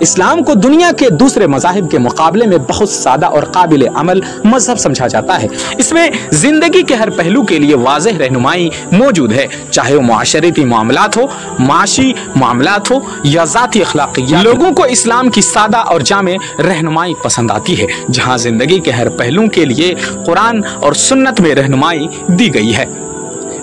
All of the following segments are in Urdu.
اسلام کو دنیا کے دوسرے مذاہب کے مقابلے میں بہت سادہ اور قابل عمل مذہب سمجھا جاتا ہے۔ اس میں زندگی کے ہر پہلو کے لیے واضح رہنمائی موجود ہے، چاہے وہ معاشرتی معاملات ہو، معاشی معاملات ہو یا ذاتی اخلاقیات۔ لوگوں کو اسلام کی سادہ اور جامع رہنمائی پسند آتی ہے، جہاں زندگی کے ہر پہلو کے لیے قرآن اور سنت میں رہنمائی دی گئی ہے۔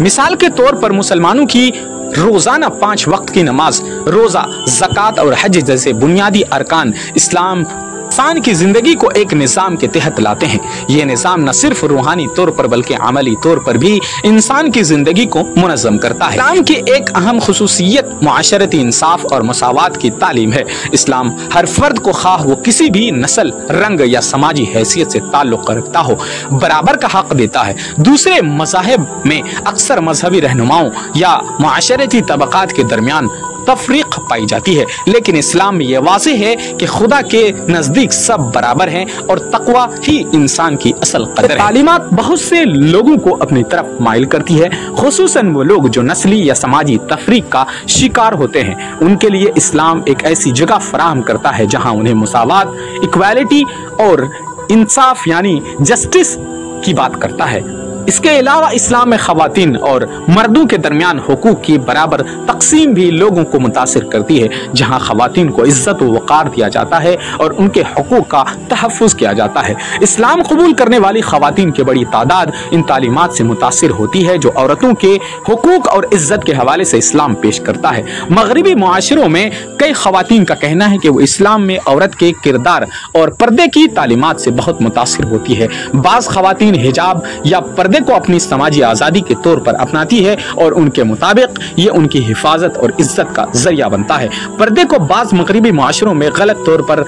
مثال کے طور پر مسلمانوں کی روزانہ 5 وقت کی نماز، روزہ، زکوٰۃ اور حج جیسے بنیادی ارکان اسلام انسان کی زندگی کو ایک نظام کے تحت لاتے ہیں۔ یہ نظام نہ صرف روحانی طور پر بلکہ عملی طور پر بھی انسان کی زندگی کو منظم کرتا ہے۔ اسلام کی ایک اہم خصوصیت معاشرتی انصاف اور مساوات کی تعلیم ہے۔ اسلام ہر فرد کو، خواہ وہ کسی بھی نسل، رنگ یا سماجی حیثیت سے تعلق رکھتا ہو، برابر کا حق دیتا ہے۔ دوسرے مذاہب میں اکثر مذہبی رہنماؤں یا معاشرتی طبقات کے درمیان تفریق پائی جاتی ہے، لیکن اسلام میں یہ واضح ہے کہ خدا کے نزدیک سب برابر ہیں اور تقوی ہی انسان کی اصل قدر ہے۔ تعلیمات بہت سے لوگوں کو اپنی طرف مائل کرتی ہے، خصوصاً وہ لوگ جو نسلی یا سماجی تفریق کا شکار ہوتے ہیں۔ ان کے لیے اسلام ایک ایسی جگہ فراہم کرتا ہے جہاں انہیں مساوات، ایکوالٹی اور انصاف یعنی جسٹس کی بات کرتا ہے۔ اس کے علاوہ اسلام میں خواتین اور مردوں کے درمیان حقوق کی برابر تقسیم بھی لوگوں کو متاثر کرتی ہے، جہاں خواتین کو عزت و وقار دیا جاتا ہے اور ان کے حقوق کا تحفظ کیا جاتا ہے۔ اسلام قبول کرنے والی خواتین کی بڑی تعداد ان تعلیمات سے متاثر ہوتی ہے جو عورتوں کے حقوق اور عزت کے حوالے سے اسلام پیش کرتا ہے۔ مغربی معاشروں میں کئی خواتین کا کہنا ہے کہ وہ اسلام میں عورت کے کردار اور پردے کی تعلیمات سے بہت متاثر ہوتی ہے۔ بعض خواتین حجاب یا پردے کو اپنی سماجی آزادی کے طور پر اپناتی ہے اور ان کے مطابق یہ ان کی حفاظت اور عزت کا ذریعہ بنتا ہے۔ پردے کو بعض مغربی معاشروں میں غلط طور پر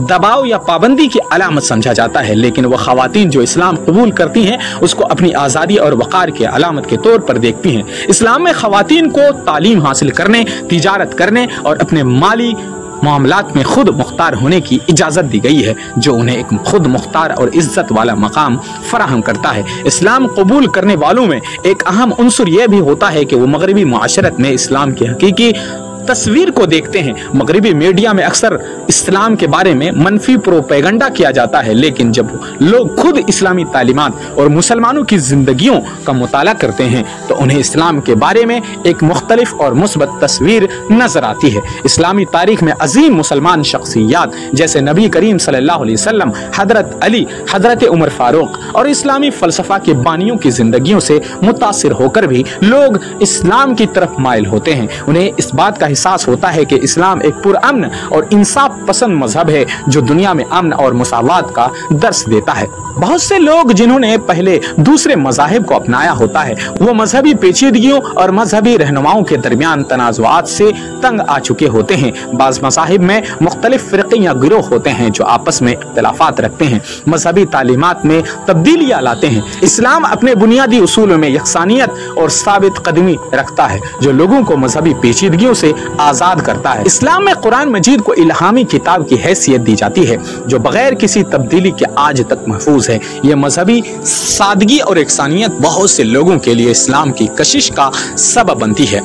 دباؤ یا پابندی کی علامت سمجھا جاتا ہے، لیکن وہ خواتین جو اسلام قبول کرتی ہیں اس کو اپنی آزادی اور وقار کی علامت کے طور پر دیکھتی ہیں۔ اسلام میں خواتین کو تعلیم حاصل کرنے، تجارت کرنے اور اپنے مالی معاملات میں خود مختار ہونے کی اجازت دی گئی ہے، جو انہیں ایک خود مختار اور عزت والا مقام فراہم کرتا ہے۔ اسلام قبول کرنے والوں میں ایک اہم عنصر یہ بھی ہوتا ہے کہ وہ مغربی معاشرت میں اسلام کی حقیقی تصویر کو دیکھتے ہیں۔ مغربی میڈیا میں اکثر اسلام کے بارے میں منفی پروپیگنڈا کیا جاتا ہے، لیکن جب لوگ خود اسلامی تعلیمات اور مسلمانوں کی زندگیوں کا مطالعہ کرتے ہیں تو انہیں اسلام کے بارے میں ایک مختلف اور مثبت تصویر نظر آتی ہے۔ اسلامی تاریخ میں عظیم مسلمان شخصیات جیسے نبی کریم صلی اللہ علیہ وسلم، حضرت علی، حضرت عمر فاروق اور اسلامی فلسفہ کے بانیوں کی زندگیوں سے متاثر ہو کر بھی لوگ اسلام کی طرف مائل ہوتے ہیں۔ انہیں اس بات کا احساس ہوتا ہے کہ اسلام ایک پرامن اور انصاف پسند مذہب ہے جو دنیا میں امن اور مساوات کا درس دیتا ہے۔ بہت سے لوگ جنہوں نے پہلے دوسرے مذاہب کو اپنایا ہوتا ہے وہ مذہبی پیچیدگیوں اور مذہبی رہنماؤں کے درمیان تنازعات سے تنگ آ چکے ہوتے ہیں۔ بعض مذاہب میں مختلف فرقے یا گروہ ہوتے ہیں جو آپس میں اختلافات رکھتے ہیں، مذہبی تعلیمات میں تبدیلیاں لاتے ہیں۔ اسلام اپنے بنیادی اصولوں میں یکسانیت اور ثابت قدمی رکھتا ہے جو لوگوں کو مذہبی پیچیدگیوں سے آزاد کرتا ہے۔ اسلام میں قرآن مجید کو الہامی کتاب کی حیثیت دی جاتی ہے جو بغیر کسی تبدیلی کے آج تک محفوظ ہے۔ یہ مذہبی سادگی اور یکسانیت بہت سے لوگوں کے لیے اسلام کی کشش کا سبب بنتی ہے۔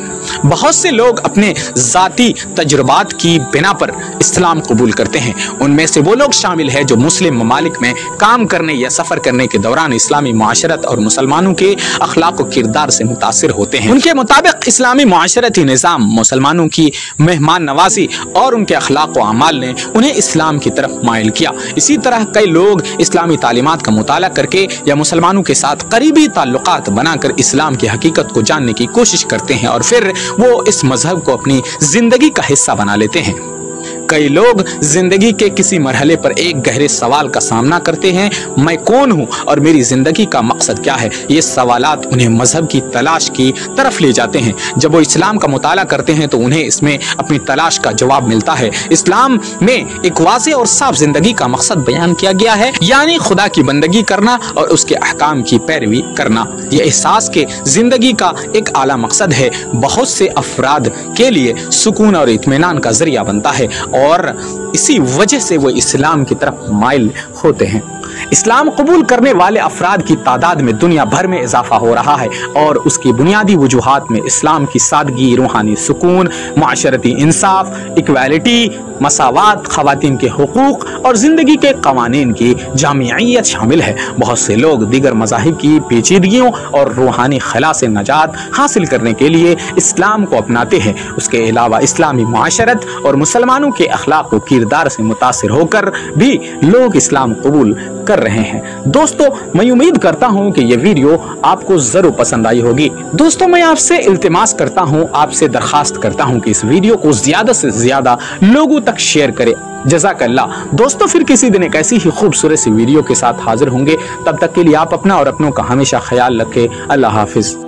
بہت سے لوگ اپنے ذاتی تجربات کی بنا پر اسلام قبول کرتے ہیں۔ ان میں سے وہ لوگ شامل ہیں جو مسلم ممالک میں کام کرنے یا سفر کرنے کے دوران اسلامی معاشرت اور مسلمانوں کے اخلاق و کردار سے متاثر ہوتے ہیں۔ ان کے مطابق اسلامی معاشرتی نظام، مسلمانوں کی مہمان نوازی اور ان کے اخلاق و اعمال نے انہیں اسلام کی طرف مائل کیا۔ اسی طرح کئی لوگ اسلامی تعلیمات کا مطالعہ کر کے یا مسلمانوں کے ساتھ قریبی تعلقات بنا کر اسلام کی حقیقت کو جاننے کی کوشش کرتے ہیں اور پھر وہ اس مذہب کو اپنی زندگی کا حصہ بنا لیتے ہیں۔ کئی لوگ زندگی کے کسی مرحلے پر ایک گہرے سوال کا سامنا کرتے ہیں، میں کون ہوں اور میری زندگی کا مقصد کیا ہے؟ یہ سوالات انہیں مذہب کی تلاش کی طرف لے جاتے ہیں۔ جب وہ اسلام کا مطالعہ کرتے ہیں تو انہیں اس میں اپنی تلاش کا جواب ملتا ہے۔ اسلام میں ایک واضح اور صاف زندگی کا مقصد بیان کیا گیا ہے، یعنی خدا کی بندگی کرنا اور اس کے احکام کی پیروی کرنا۔ یہ احساس کہ زندگی کا ایک اعلیٰ مقصد ہے بہت سے افراد کے لیے سکون اور اطمینان کا ذریعہ بنتا ہے اور اسی وجہ سے وہ اسلام کی طرف مائل ہوتے ہیں۔ اسلام قبول کرنے والے افراد کی تعداد میں دنیا بھر میں اضافہ ہو رہا ہے اور اس کی بنیادی وجوہات میں اسلام کی سادگی، روحانی سکون، معاشرتی انصاف، ایکویلٹی، مساوات، خواتین کے حقوق اور زندگی کے قوانین کی جامعیت شامل ہے۔ بہت سے لوگ دیگر مذاہب کی پیچیدگیوں اور روحانی خلا سے نجات حاصل کرنے کے لیے اسلام کو اپناتے ہیں۔ اس کے علاوہ اسلامی معاشرت اور مسلمانوں کے اخلاق و کردار سے متاثر ہو کر بھی لوگ اسلام قبول کر رہے ہیں۔ دوستو، میں امید کرتا ہوں کہ یہ ویڈیو آپ کو ضرور پسند آئی ہوگی۔ دوستو، میں آپ سے التماس کرتا ہوں، آپ سے درخواست کرتا ہوں کہ اس ویڈیو کو زیادہ سے زیادہ لوگوں تک شیئر کرے۔ جزاک اللہ۔ دوستو، پھر کسی دن ایک ایسی ہی خوبصورت سی ویڈیو کے ساتھ حاضر ہوں گے۔ تب تک کے لیے آپ اپنا اور اپنوں کا ہمیشہ خیال رکھیں۔ اللہ حافظ۔